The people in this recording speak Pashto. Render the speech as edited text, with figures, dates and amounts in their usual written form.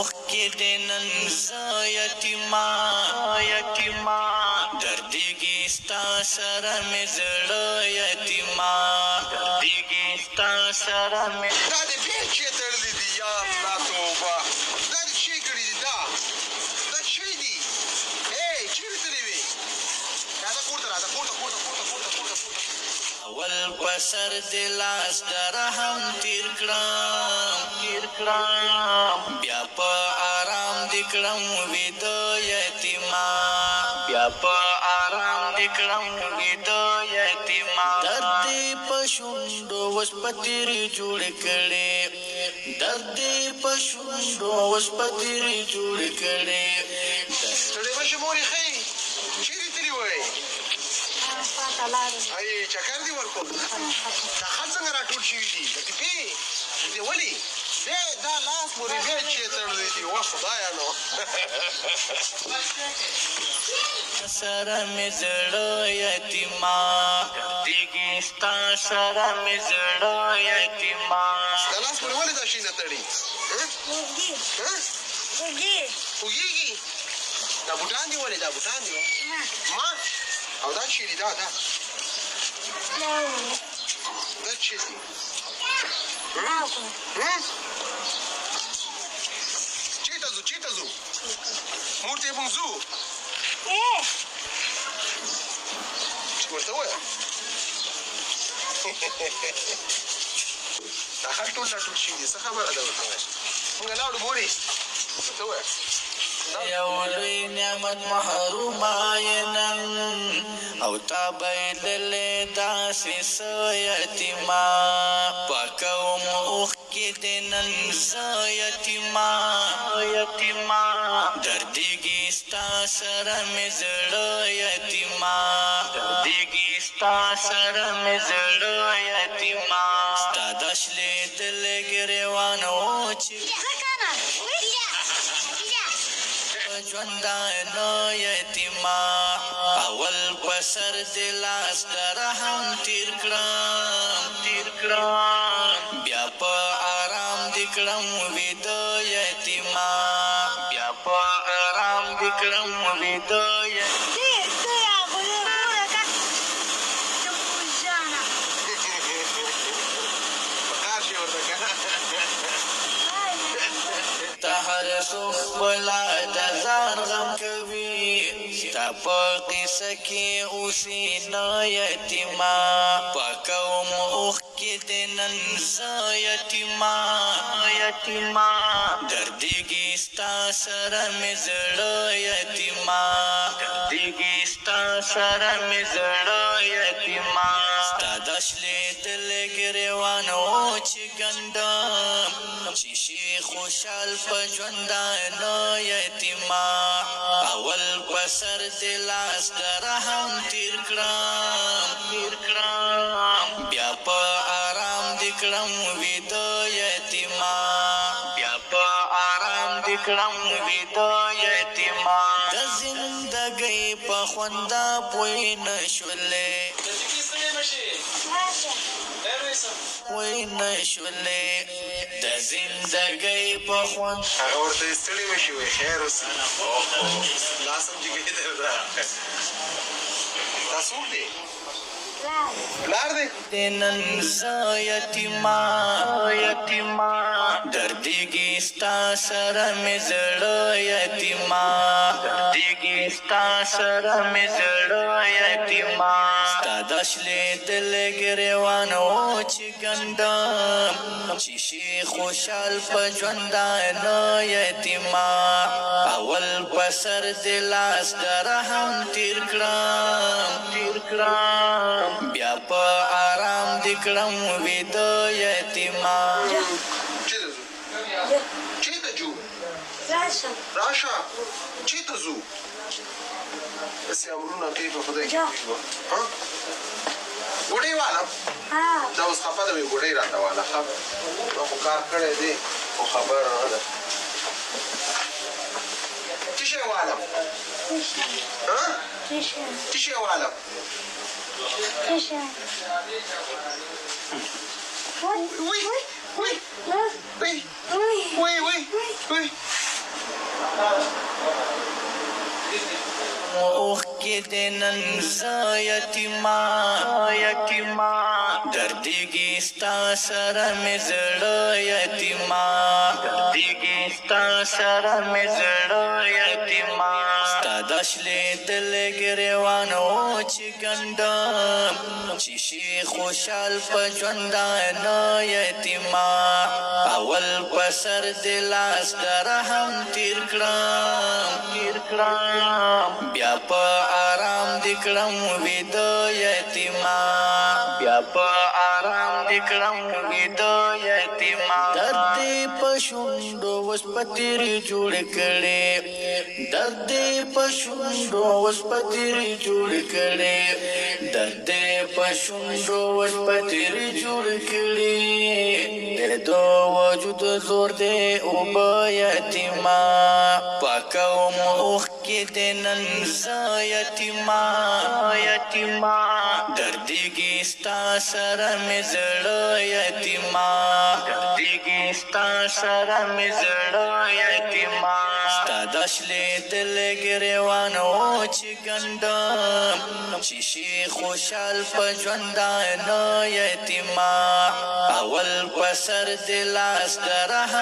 اوخ کې د نن زه یتیما دردېږي ستا سره مې زړه یتیما دردېږي ستا سره مې دا دې بېل چې تړلي دي یا الله توبه دا دې شی کړي دي دا شی دي چیرې تللی وې راځه کور ته راځه کور ته اول پسر دې لاس در هم تیر کړم بیا په آرام دې کړم ویده یتیما درد دې په شونډو اوس په تیرې جوړ کړې سړی به شي مورې ښایي چیرې تللی وی چکر دې ورکړو دا خل څنګه راټول شوي دي لکه پې دې ولې دا لاس پورې بیا چې تړلی دي وا خدایه نو سره مې زړه یتیما دېږي ستا سره مې زړه یتیما دا لاس پورې ولې دا شي نه تړي خوږېږي دا بوټان دي ولې ما او دا چې دي دا چې دي چېرته ځو مور ته یې موږ ځو ورته ووایه دا خلک ټول راټول شوي دي څه خبره ده ورته وایه مونږ لاړو مورې ورته ووایه یو لوی نعمت محرومه یې نن او تا بایللې داسې څه یتیما پاکوم اوښکې دې نن زه یتیما دردېږي ستا سره مې زړه یتیما ستا د شلېدلې ګرېوان و چې ژوندانه یتیما اول پسر دې لاس در هم تیر کړم بیا په آرام دې کړم ویده یتیما ته هر څوک خپله د ځان غم کوي ستا په قصه کې اوسې نه یتیما پاکوم اوښکې دې نن زه یتیما دردېږي ستا سره مې زړه یتیما ستا د شلېدلې ګرېوان و چې ګنډم چې شي خوشحال په ژوندانه یتیما اول پسر دې لاس در هم تیر کړم بیا په آرام دې کړم ویده یتیما د زندګۍ په خونده پوی نه شولې د زندګۍ په خوند هغه ورته ستړي مشي وي خیر اوسي لاس هم جګېدلی ده دا څوک دی پلار دی د نن زه یتیما دردېږي ستا سره مې زړه یتیما ستا د شلېدلې ګرېوان و چې ګنډم چې شي خوشحال په ژوندانه یتیما اول پسر دې لاس در هم تیر کړم بیا په آرام دې کړم ویده یتیما چېرته ځو راشه چېرته ځو داسې امرونه کوي په خدای ګوډۍ والم دا اوس خفه ده وي ګوډۍ راته واله ښه ما خو کار کړی دی خو خبره نه ده څه شی والم څه شی والم وای کې د نن زه یتیما دردېږي ستا سره مې زړه یتیما دردېږي ستا سره مې زړه یتیما ستا د شلېدلې ګرېوان و چې ګنډم چې شي خوشحال په ژوندانه یتیما اول په سر دې لاس د رحم تیر کړم بیا په آرام دې کړم ویده یتیما بیا په آرام دې کړم ویده یتیما درد دې په شونډو اوس په تیرې جوړ کړې درد دې په شونډو اوس په تیرې جوړ کړې درد دې په شونډو اوس په تیرې جوړ کړې دو وجود زور دې اوبه یتیما پاکوم اوښ کې د نن زه یتیما دردېږي ستا سره مې زړه یتیما دردېږي ستا سره مې زړه یتیما ستا د شلېدلې ګرېوان و چې ګنډم چې شي خوشحال په ژوندانه یتیما اول په سر دې لاس د رحم